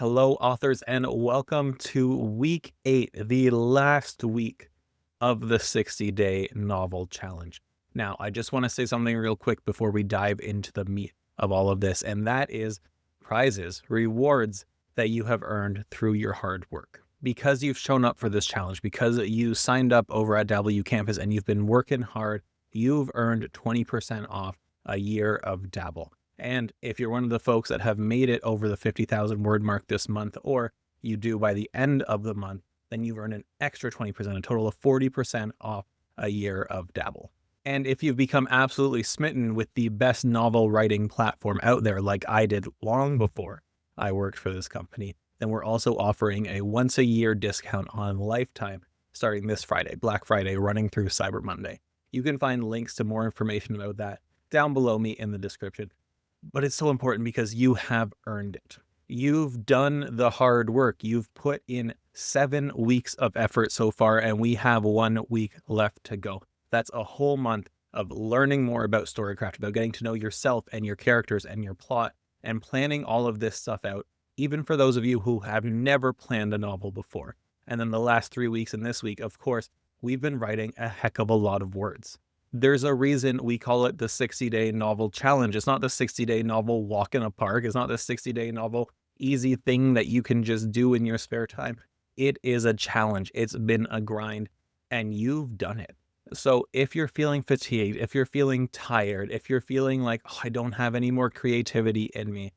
Hello, authors, and welcome to week 8, the last week of the 60-day novel challenge. Now, I just want to say something real quick before we dive into the meat of all of this, and that is prizes, rewards that you have earned through your hard work. Because you've shown up for this challenge, because you signed up over at W Campus and you've been working hard, you've earned 20% off a year of Dabble. And if you're one of the folks that have made it over the 50,000 word mark this month, or you do by the end of the month, then you've earned an extra 20%, a total of 40% off a year of Dabble. And if you've become absolutely smitten with the best novel writing platform out there, like I did long before I worked for this company, then we're also offering a once a year discount on Lifetime starting this Friday, Black Friday, running through Cyber Monday. You can find links to more information about that down below me in the description. But it's so important because you have earned it. You've done the hard work. You've put in 7 weeks of effort so far, and we have 1 week left to go. That's a whole month of learning more about Storycraft, about getting to know yourself and your characters and your plot, and planning all of this stuff out, even for those of you who have never planned a novel before. And then the last 3 weeks and this week, of course, we've been writing a heck of a lot of words. There's a reason we call it the 60-day novel challenge. It's not the 60-day novel walk in a park. It's not the 60-day novel easy thing that you can just do in your spare time. It is a challenge. It's been a grind, and you've done it. So if you're feeling fatigued, if you're feeling tired, if you're feeling like, oh, I don't have any more creativity in me,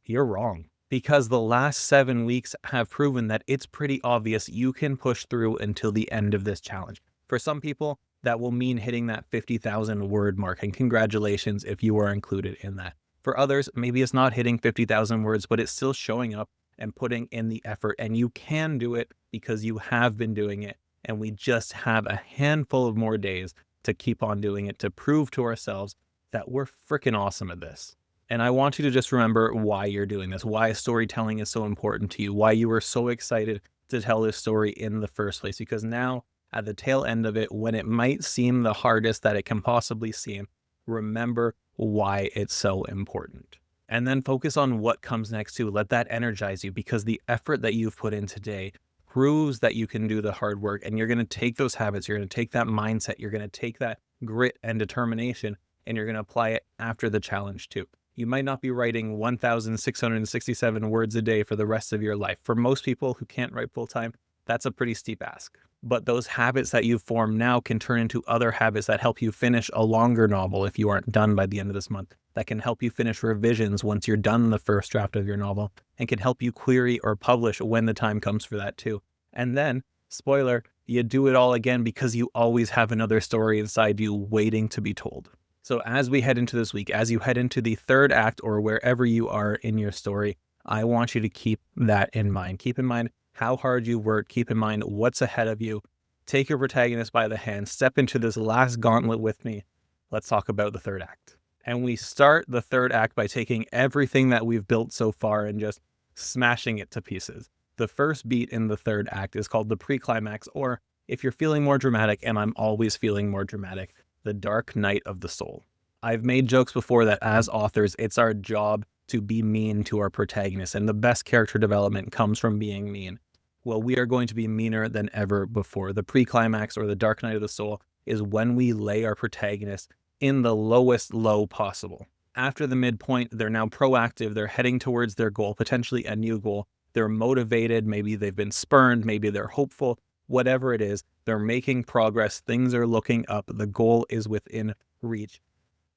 you're wrong. Because the last 7 weeks have proven that it's pretty obvious you can push through until the end of this challenge. For some people, that will mean hitting that 50,000 word mark, and congratulations if you are included in that. For others, maybe it's not hitting 50,000 words, but it's still showing up and putting in the effort, and you can do it because you have been doing it, and we just have a handful of more days to keep on doing it, to prove to ourselves that we're freaking awesome at this. And I want you to just remember why you're doing this, why storytelling is so important to you, why you were so excited to tell this story in the first place, because now, at the tail end of it, when it might seem the hardest that it can possibly seem, remember why it's so important. And then focus on what comes next too. Let that energize you, because the effort that you've put in today proves that you can do the hard work, and you're going to take those habits, you're going to take that mindset, you're going to take that grit and determination, and you're going to apply it after the challenge too. You might not be writing 1,667 words a day for the rest of your life. For most people who can't write full time, that's a pretty steep ask. But those habits that you've formed now can turn into other habits that help you finish a longer novel if you aren't done by the end of this month, that can help you finish revisions once you're done the first draft of your novel, and can help you query or publish when the time comes for that too. And then, spoiler, you do it all again because you always have another story inside you waiting to be told. So as we head into this week, as you head into the third act or wherever you are in your story, I want you to keep that in mind. Keep in mind how hard you work. Keep in mind what's ahead of you. Take your protagonist by the hand. Step into this last gauntlet with me. Let's talk about the third act. And we start the third act by taking everything that we've built so far and just smashing it to pieces. The first beat in the third act is called the pre-climax, or if you're feeling more dramatic, and I'm always feeling more dramatic, the dark night of the soul. I've made jokes before that as authors, it's our job to be mean to our protagonist, and the best character development comes from being mean. Well, we are going to be meaner than ever before. The pre-climax, or the dark night of the soul, is when we lay our protagonist in the lowest low possible. After the midpoint, they're now proactive, they're heading towards their goal, potentially a new goal. They're motivated, maybe they've been spurned, maybe they're hopeful, whatever it is, they're making progress, things are looking up, the goal is within reach,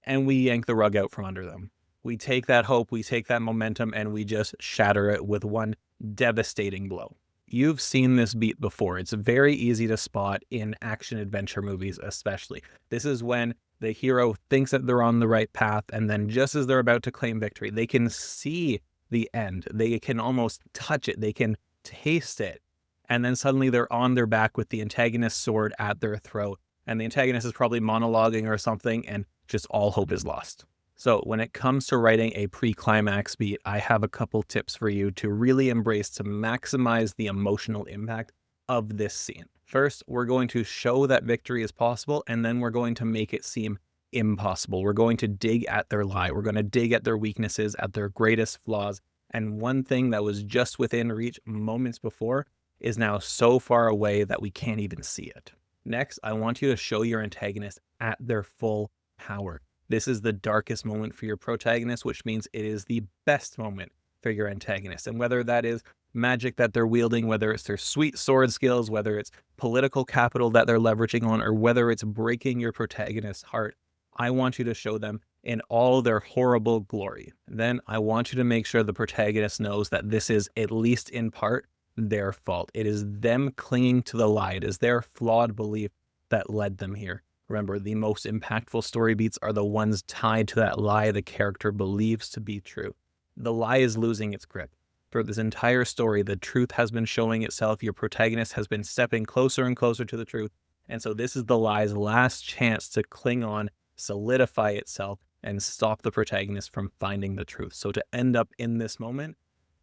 and we yank the rug out from under them. We take that hope, we take that momentum, and we just shatter it with one devastating blow. You've seen this beat before. It's very easy to spot in action-adventure movies especially. This is when the hero thinks that they're on the right path, and then just as they're about to claim victory, they can see the end. They can almost touch it. They can taste it. And then suddenly they're on their back with the antagonist's sword at their throat. And the antagonist is probably monologuing or something, and just all hope is lost. So when it comes to writing a pre-climax beat, I have a couple tips for you to really embrace, to maximize the emotional impact of this scene. First, we're going to show that victory is possible, and then we're going to make it seem impossible. We're going to dig at their lie. We're going to dig at their weaknesses, at their greatest flaws, And one thing that was just within reach moments before is now so far away that we can't even see it. Next, I want you to show your antagonist at their full power. This is the darkest moment for your protagonist, which means it is the best moment for your antagonist. And whether that is magic that they're wielding, whether it's their sweet sword skills, whether it's political capital that they're leveraging on, or whether it's breaking your protagonist's heart, I want you to show them in all their horrible glory. Then I want you to make sure the protagonist knows that this is, at least in part, their fault. It is them clinging to the lie. It is their flawed belief that led them here. Remember, the most impactful story beats are the ones tied to that lie the character believes to be true. The lie is losing its grip. For this entire story, the truth has been showing itself. Your protagonist has been stepping closer and closer to the truth. And so this is the lie's last chance to cling on, solidify itself, and stop the protagonist from finding the truth. So to end up in this moment,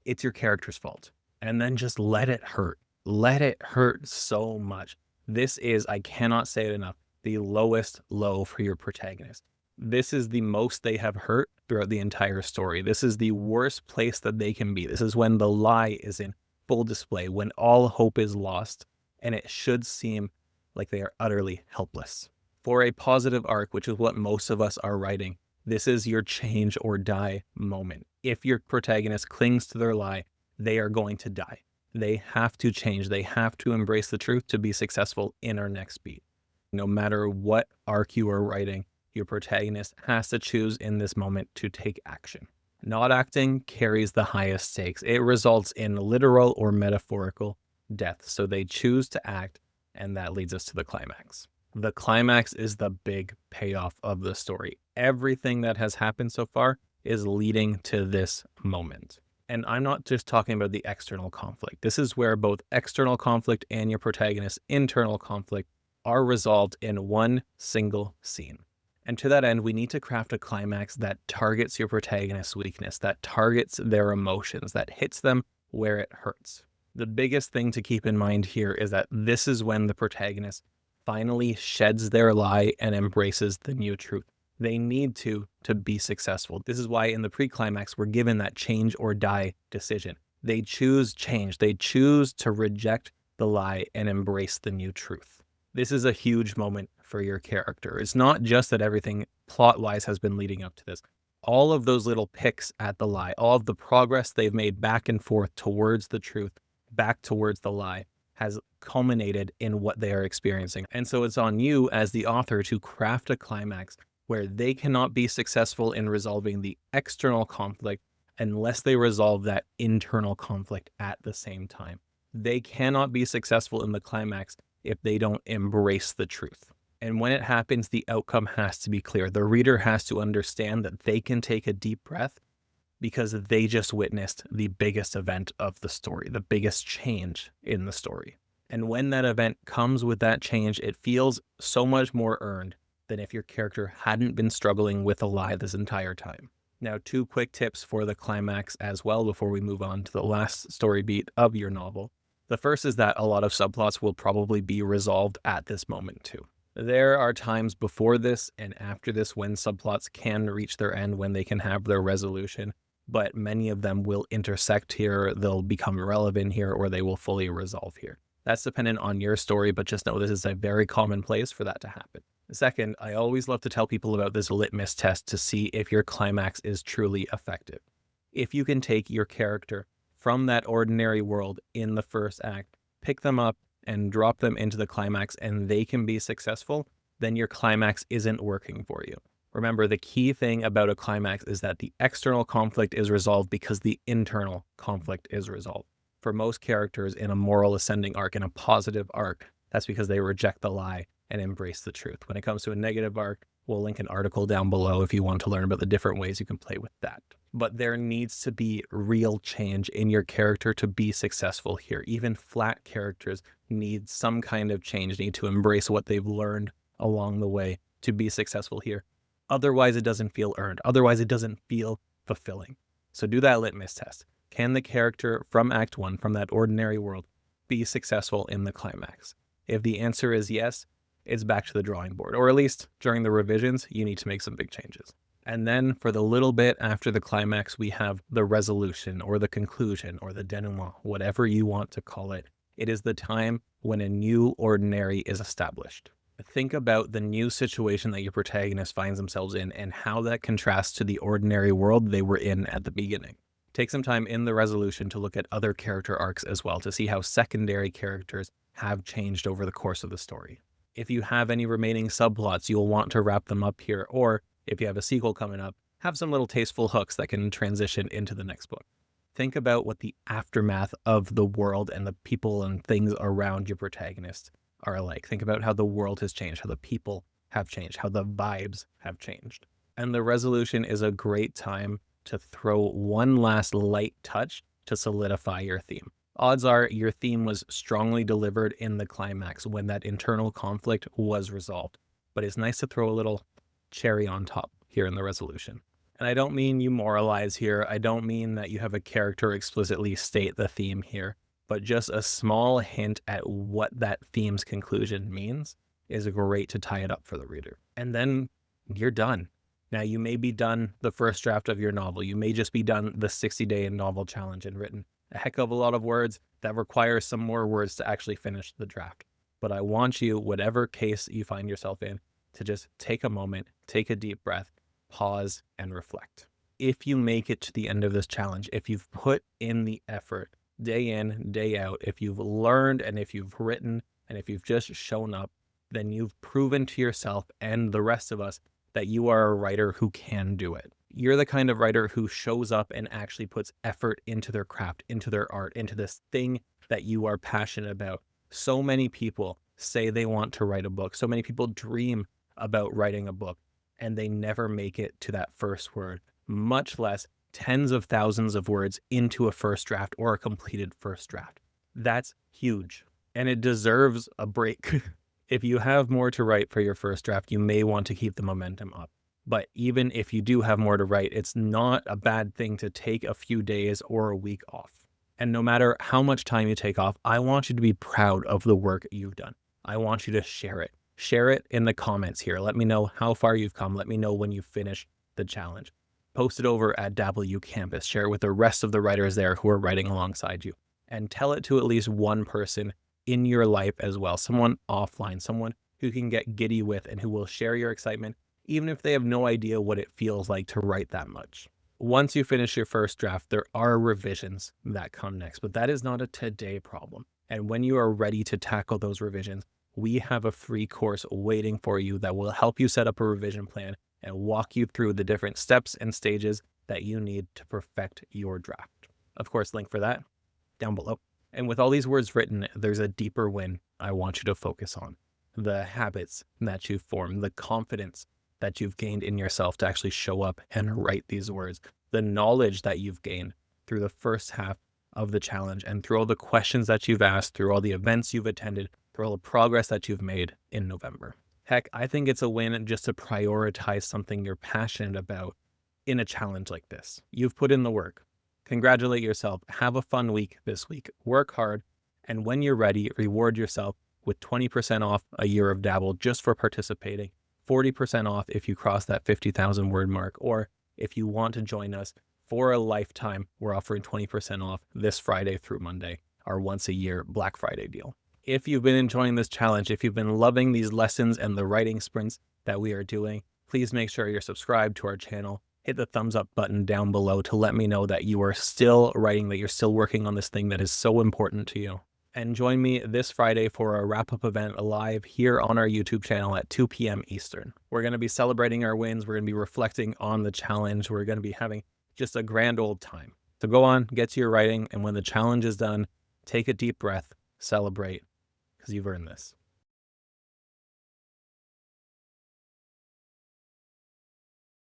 it's your character's fault. And then just let it hurt. Let it hurt so much. This is, I cannot say it enough, the lowest low for your protagonist. This is the most they have hurt throughout the entire story. This is the worst place that they can be. This is when the lie is in full display, when all hope is lost, and it should seem like they are utterly helpless. For a positive arc, which is what most of us are writing, this is your change or die moment. If your protagonist clings to their lie, they are going to die. They have to change. They have to embrace the truth to be successful in our next beat. No matter what arc you are writing, your protagonist has to choose in this moment to take action. Not acting carries the highest stakes. It results in literal or metaphorical death. So they choose to act, and that leads us to the climax. The climax is the big payoff of the story. Everything that has happened so far is leading to this moment. And I'm not just talking about the external conflict. This is where both external conflict and your protagonist's internal conflict are resolved in one single scene. And to that end, we need to craft a climax that targets your protagonist's weakness, that targets their emotions, that hits them where it hurts. The biggest thing to keep in mind here is that this is when the protagonist finally sheds their lie and embraces the new truth. They need to be successful. This is why in the pre-climax, we're given that change or die decision. They choose change. They choose to reject the lie and embrace the new truth. This is a huge moment for your character. It's not just that everything plot-wise has been leading up to this. All of those little picks at the lie, all of the progress they've made back and forth towards the truth, back towards the lie, has culminated in what they are experiencing. And so it's on you as the author to craft a climax where they cannot be successful in resolving the external conflict unless they resolve that internal conflict at the same time. They cannot be successful in the climax if they don't embrace the truth. And when it happens, the outcome has to be clear. The reader has to understand that they can take a deep breath because they just witnessed the biggest event of the story, the biggest change in the story. And when that event comes with that change, it feels so much more earned than if your character hadn't been struggling with a lie this entire time. Now, 2 quick tips for the climax as well before we move on to the last story beat of your novel. The first is that a lot of subplots will probably be resolved at this moment too. There are times before this and after this when subplots can reach their end, when they can have their resolution, but many of them will intersect here, they'll become relevant here, or they will fully resolve here. That's dependent on your story, but just know this is a very common place for that to happen. Second, I always love to tell people about this litmus test to see if your climax is truly effective. If you can take your character from that ordinary world in the first act, pick them up and drop them into the climax, and they can be successful, then your climax isn't working for you. Remember, the key thing about a climax is that the external conflict is resolved because the internal conflict is resolved. For most characters in a moral ascending arc, in a positive arc, that's because they reject the lie and embrace the truth. When it comes to a negative arc, we'll link an article down below if you want to learn about the different ways you can play with that. But there needs to be real change in your character to be successful here. Even flat characters need some kind of change, need to embrace what they've learned along the way to be successful here. Otherwise, it doesn't feel earned. Otherwise, it doesn't feel fulfilling. So do that litmus test. Can the character from Act 1, from that ordinary world, be successful in the climax? If the answer is yes, it's back to the drawing board. Or at least during the revisions, you need to make some big changes. And then for the little bit after the climax, we have the resolution or the conclusion or the denouement, whatever you want to call it. It is the time when a new ordinary is established. Think about the new situation that your protagonist finds themselves in and how that contrasts to the ordinary world they were in at the beginning. Take some time in the resolution to look at other character arcs as well to see how secondary characters have changed over the course of the story. If you have any remaining subplots, you'll want to wrap them up here, or if you have a sequel coming up, have some little tasteful hooks that can transition into the next book. Think about what the aftermath of the world and the people and things around your protagonist are like. Think about how the world has changed, how the people have changed, how the vibes have changed. And the resolution is a great time to throw one last light touch to solidify your theme. Odds are your theme was strongly delivered in the climax when that internal conflict was resolved. But it's nice to throw a little cherry on top here in the resolution. And I don't mean you moralize here. I don't mean that you have a character explicitly state the theme here, but just a small hint at what that theme's conclusion means is great to tie it up for the reader. And then you're done. Now, you may be done the first draft of your novel. You may just be done the 60-day novel challenge and written a heck of a lot of words that require some more words to actually finish the draft. But I want you, whatever case you find yourself in, to just take a moment, take a deep breath, pause, and reflect. If you make it to the end of this challenge, if you've put in the effort day in, day out, if you've learned and if you've written and if you've just shown up, then you've proven to yourself and the rest of us that you are a writer who can do it. You're the kind of writer who shows up and actually puts effort into their craft, into their art, into this thing that you are passionate about. So many people say they want to write a book. So many people dream about writing a book, and they never make it to that first word, much less tens of thousands of words into a first draft or a completed first draft. That's huge, and it deserves a break. If you have more to write for your first draft, you may want to keep the momentum up. But even if you do have more to write, it's not a bad thing to take a few days or a week off. And no matter how much time you take off, I want you to be proud of the work you've done. I want you to share it. Share it in the comments here. Let me know how far you've come. Let me know when you finish the challenge. Post it over at W Campus. Share it with the rest of the writers there who are writing alongside you. And tell it to at least one person in your life as well. Someone offline, someone who can get giddy with and who will share your excitement, even if they have no idea what it feels like to write that much. Once you finish your first draft, there are revisions that come next, but that is not a today problem. And when you are ready to tackle those revisions, we have a free course waiting for you that will help you set up a revision plan and walk you through the different steps and stages that you need to perfect your draft. Of course, link for that down below. And with all these words written, there's a deeper win I want you to focus on. The habits that you've formed, the confidence that you've gained in yourself to actually show up and write these words, the knowledge that you've gained through the first half of the challenge and through all the questions that you've asked, through all the events you've attended, through all the progress that you've made in November. Heck, I think it's a win just to prioritize something you're passionate about in a challenge like this. You've put in the work. Congratulate yourself. Have a fun week this week. Work hard. And when you're ready, reward yourself with 20% off a year of Dabble just for participating, 40% off if you cross that 50,000 word mark, or if you want to join us for a lifetime, we're offering 20% off this Friday through Monday, our once a year Black Friday deal. If you've been enjoying this challenge, if you've been loving these lessons and the writing sprints that we are doing, please make sure you're subscribed to our channel. Hit the thumbs up button down below to let me know that you are still writing, that you're still working on this thing that is so important to you. And join me this Friday for a wrap-up event live here on our YouTube channel at 2 p.m. Eastern. We're going to be celebrating our wins. We're going to be reflecting on the challenge. We're going to be having just a grand old time. So go on, get to your writing, and when the challenge is done, take a deep breath, celebrate, because you've earned this.